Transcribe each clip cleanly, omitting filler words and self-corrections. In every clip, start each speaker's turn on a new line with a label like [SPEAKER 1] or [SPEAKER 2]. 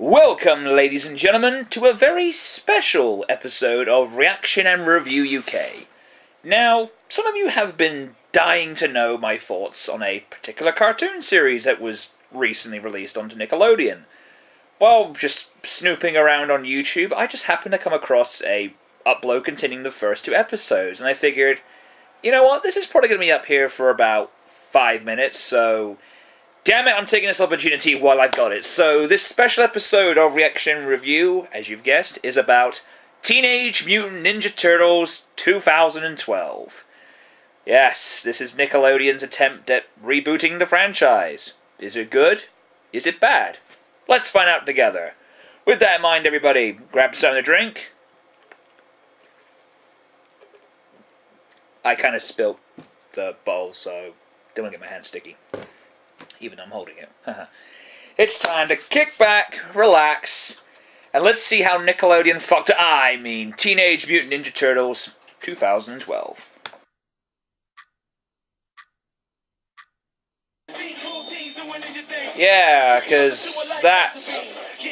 [SPEAKER 1] Welcome, ladies and gentlemen, to a very special episode of Reaction and Review UK. Now, some of you have been dying to know my thoughts on a particular cartoon series that was recently released onto Nickelodeon. While just snooping around on YouTube, I just happened to come across a upload containing the first two episodes, and I figured, you know what, this is probably going to be up here for about 5 minutes, so damn it, I'm taking this opportunity while I've got it. So this special episode of Reaction Review, as you've guessed, is about Teenage Mutant Ninja Turtles 2012. Yes, this is Nickelodeon's attempt at rebooting the franchise. Is it good? Is it bad? Let's find out together. With that in mind, everybody, grab something to drink. I kind of spilt the bowl, so don't want to get my hands sticky. Even though I'm holding it. It's time to kick back, relax, and let's see how Nickelodeon fucked Teenage Mutant Ninja Turtles 2012. Yeah, because that's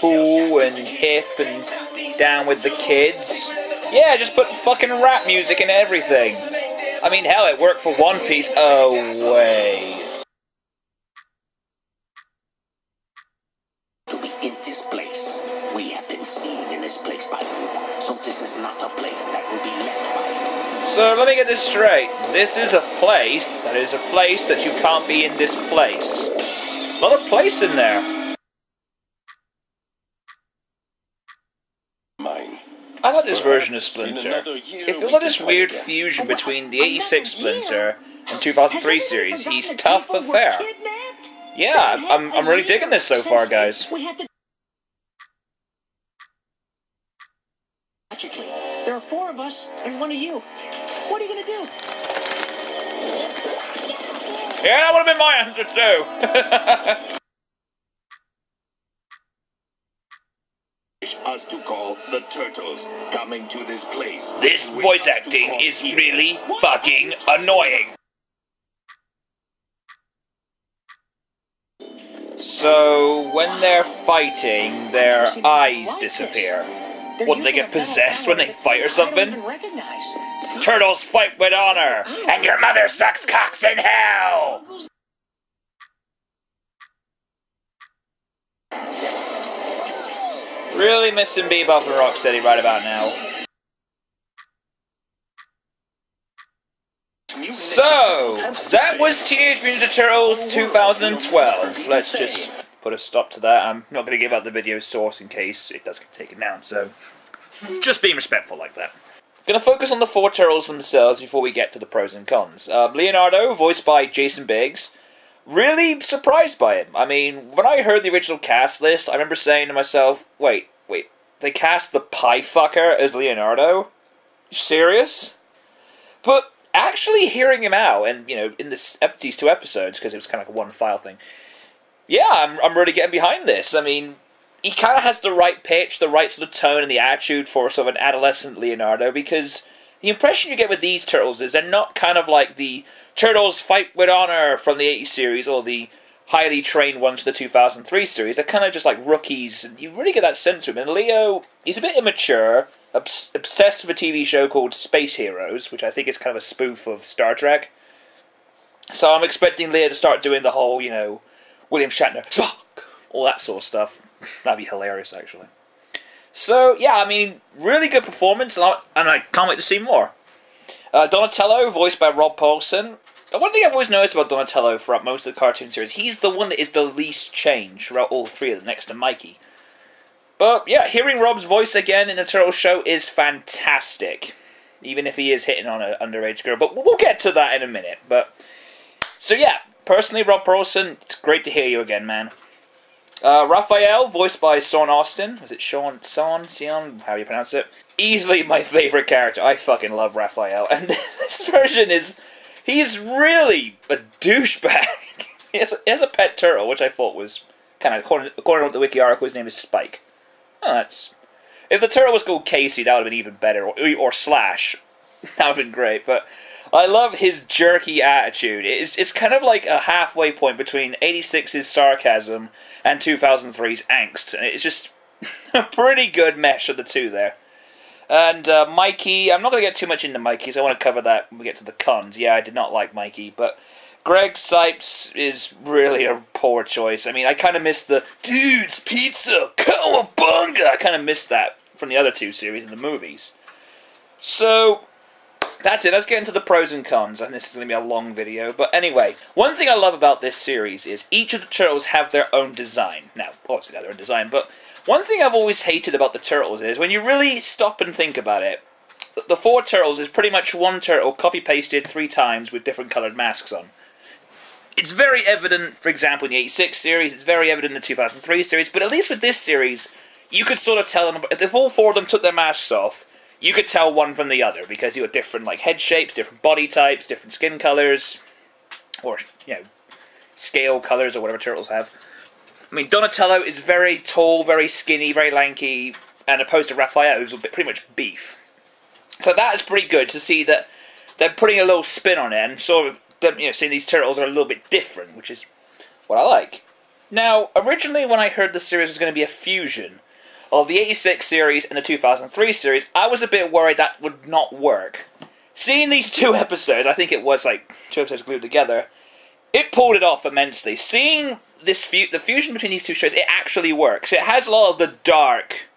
[SPEAKER 1] cool and hip and down with the kids. Yeah, just put fucking rap music in everything. I mean, hell, it worked for One Piece. Oh, wait.
[SPEAKER 2] To be in this place. We have been seen in this place by you. So this is not a place that will be left by you.
[SPEAKER 1] So let me get this straight. This is a place that you can't be in this place. A lot of place in there.
[SPEAKER 2] Mine.
[SPEAKER 1] I like this version of Splinter. It feels like this weird fusion between the 86 Splinter and 2003 series. He's tough but fair. Yeah, I'm really digging this so far, guys.
[SPEAKER 2] There are 4 of us and 1 of you. What are you gonna do?
[SPEAKER 1] Yeah, that would have been my answer too.
[SPEAKER 2] Us to call the Turtles coming to this place.
[SPEAKER 1] This voice acting is really fucking annoying. So, when they're fighting, their eyes disappear. What, do they get possessed when they fight or something? Turtles fight with honor, and your mother sucks cocks in hell! Really missing Bebop and Rocksteady right about now. So, that was Teenage Mutant Ninja Turtles 2012. Let's just put a stop to that. I'm not going to give out the video source in case it does get taken down, so just being respectful like that. Going to focus on the 4 Turtles themselves before we get to the pros and cons. Leonardo, voiced by Jason Biggs. Really surprised by him. I mean, when I heard the original cast list, I remember saying to myself, wait, they cast the pie fucker as Leonardo? You serious? But actually hearing him out, and, you know, in these 2 episodes, because it was kind of like a one-file thing, yeah, I'm really getting behind this. I mean, he kind of has the right pitch, the right sort of tone, and the attitude for sort of an adolescent Leonardo, because the impression you get with these Turtles is they're not kind of like the Turtles Fight with Honor from the 80s series, or the highly trained ones from the 2003 series. They're kind of just like rookies, and you really get that sense of him. And Leo, he's a bit immature, obsessed with a TV show called Space Heroes, which I think is kind of a spoof of Star Trek. So I'm expecting Leo to start doing the whole, you know, William Shatner, Spock, all that sort of stuff. That'd be hilarious, actually. So, yeah, I mean, really good performance, and I can't wait to see more. Donatello, voiced by Rob Paulsen. One thing I've always noticed about Donatello throughout most of the cartoon series, he's the one that is the least changed throughout all 3 of them, next to Mikey. But, yeah, hearing Rob's voice again in the Turtles show is fantastic. Even if he is hitting on an underage girl. But we'll get to that in a minute. But so, yeah, personally, Rob Paulsen, it's great to hear you again, man. Raphael, voiced by Sean Austin. Was it Sean? How you pronounce it? Easily my favorite character. I fucking love Raphael. And this version is... He's really a douchebag. He has a pet turtle, which I thought was kind of... According to the wiki article, his name is Spike. Oh, that's... If the turtle was called Casey, that would have been even better. Or Slash. That would have been great. But I love his jerky attitude. It's kind of like a halfway point between 86's sarcasm and 2003's angst. And it's just a pretty good mesh of the two there. And Mikey, I'm not going to get too much into Mikey, so I want to cover that when we get to the cons. Yeah, I did not like Mikey, but Greg Sipes is really a poor choice. I mean, I kind of missed the, dudes, pizza, cowabunga! I kind of missed that from the other two series in the movies. So, that's it. Let's get into the pros and cons. And this is going to be a long video. But anyway, one thing I love about this series is each of the turtles have their own design. Now, obviously they have their own design, but one thing I've always hated about the turtles is when you really stop and think about it, the four turtles is pretty much one turtle copy-pasted 3 times with different coloured masks on. It's very evident, for example, in the 86 series, it's very evident in the 2003 series, but at least with this series, you could sort of tell them, if all 4 of them took their masks off, you could tell one from the other, because you got different like head shapes, different body types, different skin colours, or, you know, scale colours, or whatever turtles have. I mean, Donatello is very tall, very skinny, very lanky, and opposed to Raphael, who's pretty much beef. So that is pretty good to see that they're putting a little spin on it, and sort of, you know, seeing these turtles are a little bit different, which is what I like. Now, originally when I heard the series was going to be a fusion of the 86 series and the 2003 series, I was a bit worried that would not work. Seeing these 2 episodes, I think it was like 2 episodes glued together, it pulled it off immensely. Seeing this the fusion between these 2 shows, it actually works. It has a lot of the dark,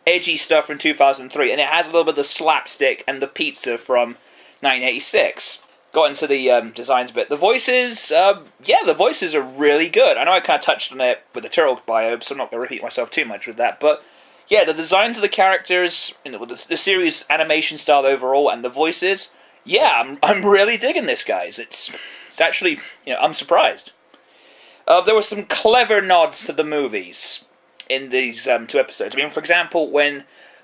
[SPEAKER 1] edgy stuff from 2003, and it has a little bit of the slapstick and the pizza from 1986. Got into the designs bit. The voices, yeah, the voices are really good. I know I kind of touched on it with the turtle bio, so I'm not going to repeat myself too much with that, but yeah, the designs of the characters, you know, the series animation style overall, and the voices, yeah, I'm really digging this, guys. It's actually, you know, I'm surprised. There were some clever nods to the movies in these 2 episodes. I mean, for example, when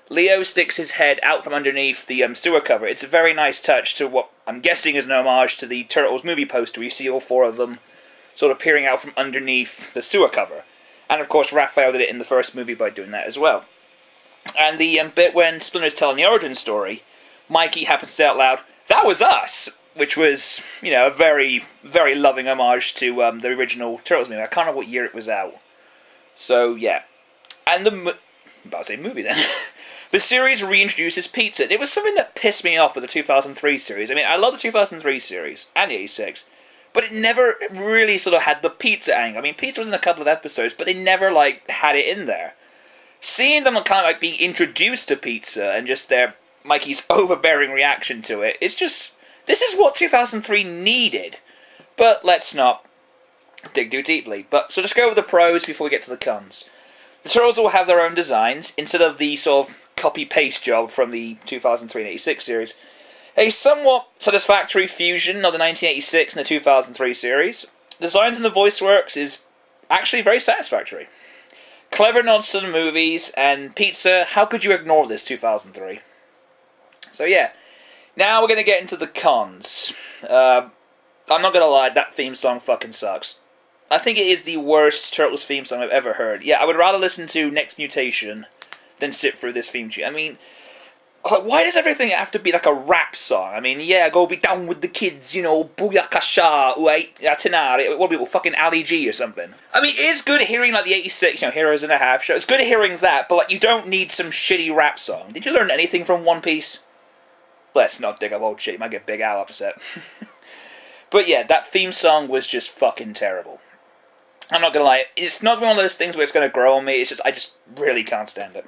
[SPEAKER 1] Leo sticks his head out from underneath the sewer cover, it's a very nice touch to what I'm guessing is an homage to the Turtles movie poster, where you see all 4 of them sort of peering out from underneath the sewer cover. And of course, Raphael did it in the first movie by doing that as well. And the bit when Splinter's telling the origin story, Mikey happens to say out loud, "That was us!" Which was, you know, a very, very loving homage to the original Turtles movie. I can't remember what year it was out. So, yeah. And I'm about to say movie then. The series reintroduces pizza. It was something that pissed me off with the 2003 series. I mean, I love the 2003 series, and the 86, but it never really sort of had the pizza angle. I mean, pizza was in a couple of episodes, but they never, like, had it in there. Seeing them kind of, like, being introduced to pizza, and just Mikey's overbearing reaction to it, it's just, this is what 2003 needed. But let's not dig too deeply. So just go over the pros before we get to the cons. The Turtles will have their own designs, instead of the sort of copy-paste job from the 2003 and 86 series. A somewhat satisfactory fusion of the 1986 and the 2003 series. Designs in the voice works is actually very satisfactory. Clever nods to the movies, and pizza, how could you ignore this 2003? So yeah, now we're going to get into the cons. I'm not going to lie, that theme song fucking sucks. I think it is the worst Turtles theme song I've ever heard. Yeah, I would rather listen to Next Mutation than sit through this theme tune. I mean, why does everything have to be like a rap song? I mean, yeah, go be down with the kids, you know, booyakasha, tenari, what people, fucking Ali G or something. I mean, it is good hearing like the 86, you know, Heroes and a Half show. It's good hearing that, but like, you don't need some shitty rap song. Did you learn anything from One Piece? Let's not dig up old shit, you might get Big Al upset. But yeah, that theme song was just fucking terrible. I'm not gonna lie, it's not one of those things where it's gonna grow on me, it's just, I just really can't stand it.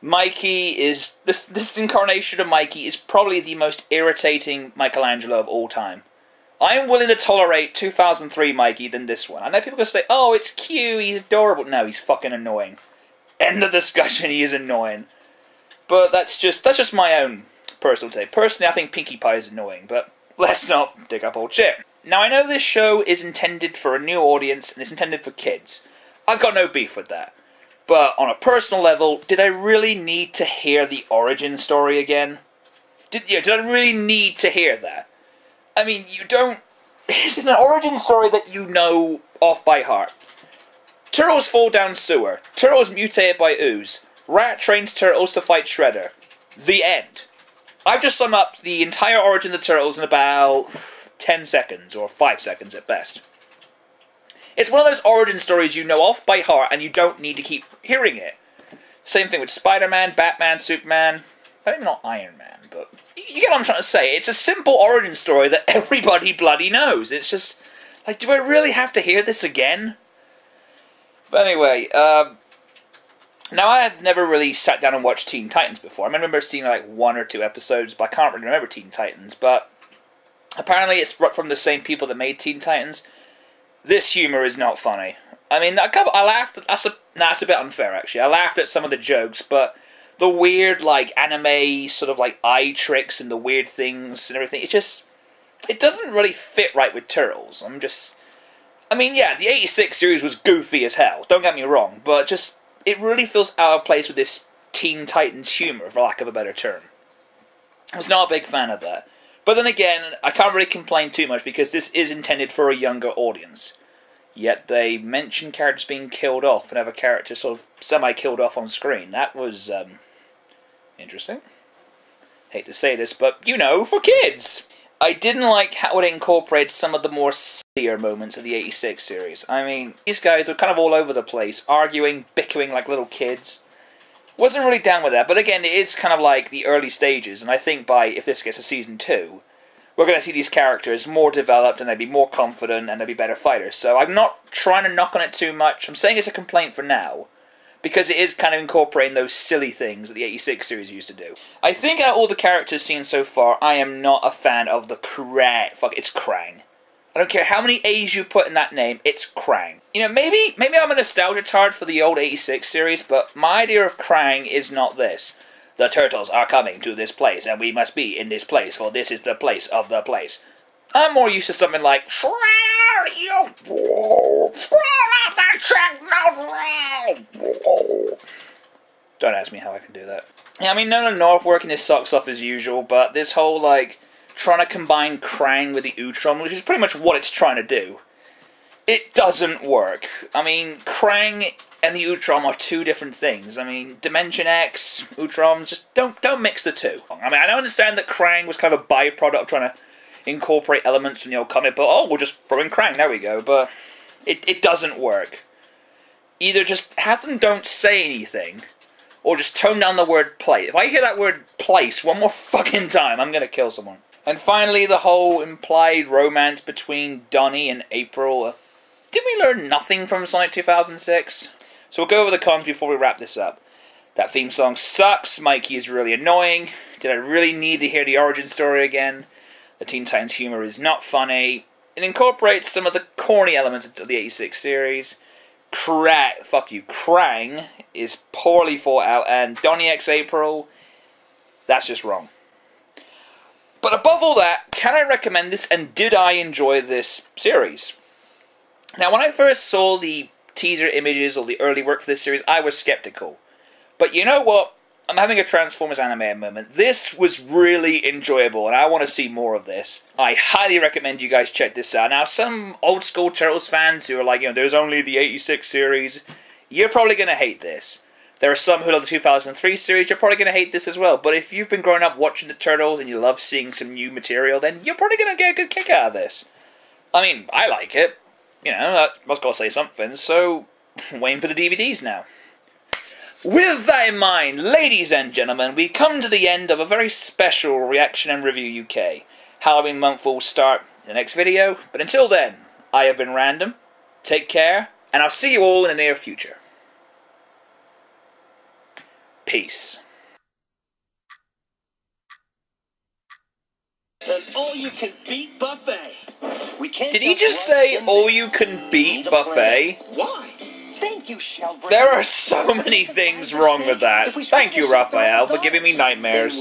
[SPEAKER 1] Mikey is, this incarnation of Mikey is probably the most irritating Michelangelo of all time. I am willing to tolerate 2003 Mikey than this one. I know people can say, oh, it's cute, he's adorable. No, he's fucking annoying. End of discussion, he is annoying. But that's just my own personal take. Personally, I think Pinkie Pie is annoying, but let's not dig up old shit. Now, I know this show is intended for a new audience, and it's intended for kids. I've got no beef with that. But on a personal level, did I really need to hear the origin story again? Did I really need to hear that? I mean, you don't... It's an origin story that you know off by heart. Turtles fall down sewer. Turtles mutated by ooze. Rat trains Turtles to fight Shredder. The end. I've just summed up the entire origin of the Turtles in about 10 seconds, or 5 seconds at best. It's one of those origin stories you know off by heart and you don't need to keep hearing it. Same thing with Spider-Man, Batman, Superman, maybe not Iron Man, but you get what I'm trying to say. It's a simple origin story that everybody bloody knows. It's just, like, do I really have to hear this again? But anyway, now I have never really sat down and watched Teen Titans before. I remember seeing like 1 or 2 episodes, but I can't really remember Teen Titans. But apparently it's from the same people that made Teen Titans. This humor is not funny. I mean, I laughed. That's a bit unfair, actually. I laughed at some of the jokes, but the weird, like, anime sort of like eye tricks and the weird things and everything, it doesn't really fit right with Turtles. I mean, yeah, the '86 series was goofy as hell. Don't get me wrong, but it really feels out of place with this Teen Titans humor, for lack of a better term. I was not a big fan of that. But then again, I can't really complain too much because this is intended for a younger audience. Yet they mention characters being killed off and have a character sort of semi-killed off on screen. That was, interesting. Hate to say this, but, you know, for kids! I didn't like how it incorporated some of the more sillier moments of the '86 series. I mean, these guys were kind of all over the place, arguing, bickering like little kids. Wasn't really down with that, but again, it is kind of like the early stages, and I think if this gets to Season 2, we're going to see these characters more developed, and they'll be more confident, and they'll be better fighters. So I'm not trying to knock on it too much. I'm saying it's a complaint for now, because it is kind of incorporating those silly things that the '86 series used to do. I think out of all the characters seen so far, I am not a fan of the Kraang. Fuck, it's Kraang. I don't care how many A's you put in that name, it's Kraang. You know, maybe I'm a nostalgia tard for the old '86 series, but my idea of Kraang is not this. The Turtles are coming to this place, and we must be in this place, for this is the place of the place. I'm more used to something like, don't ask me how I can do that. Yeah, I mean, Nolan North working his socks off as usual, but this whole, like, trying to combine Kraang with the Utrom, which is pretty much what it's trying to do, it doesn't work. I mean, Kraang and the Utrom are two different things. I mean, Dimension X, Utroms, just don't mix the two. I mean, I understand that Kraang was kind of a byproduct of trying to incorporate elements from the old comic, but we'll just throw in Kraang, there we go, but it doesn't work. Either just have them don't say anything, or just tone down the word place. If I hear that word place one more fucking time, I'm gonna kill someone. And finally, the whole implied romance between Donnie and April. Did we learn nothing from Sonic 2006? So we'll go over the cons before we wrap this up. That theme song sucks, Mikey is really annoying, did I really need to hear the origin story again? The Teen Titans humor is not funny. It incorporates some of the corny elements of the '86 series. Kraang is poorly thought out, and DonnieXApril, that's just wrong. But above all that, can I recommend this, and did I enjoy this series? Now, when I first saw the teaser images or the early work for this series, I was skeptical. But you know what? I'm having a Transformers anime moment. This was really enjoyable, and I want to see more of this. I highly recommend you guys check this out. Now, some old school Turtles fans who are like, you know, there's only the '86 series, you're probably going to hate this. There are some who love the 2003 series, you're probably going to hate this as well. But if you've been growing up watching the Turtles and you love seeing some new material, then you're probably going to get a good kick out of this. I mean, I like it. You know, I've got to say something, so waiting for the DVDs now. With that in mind, ladies and gentlemen, we come to the end of a very special Reaction and Review UK. Halloween month will start in the next video, but until then, I have been Random, take care, and I'll see you all in the near future. Peace.
[SPEAKER 2] An all-you-can-beat buffet. We can't.
[SPEAKER 1] Did he just say all-you-can-beat buffet?
[SPEAKER 2] Why? Thank you, Shelburne.
[SPEAKER 1] There are so many things wrong with that. Thank you, Raphael, for giving me nightmares.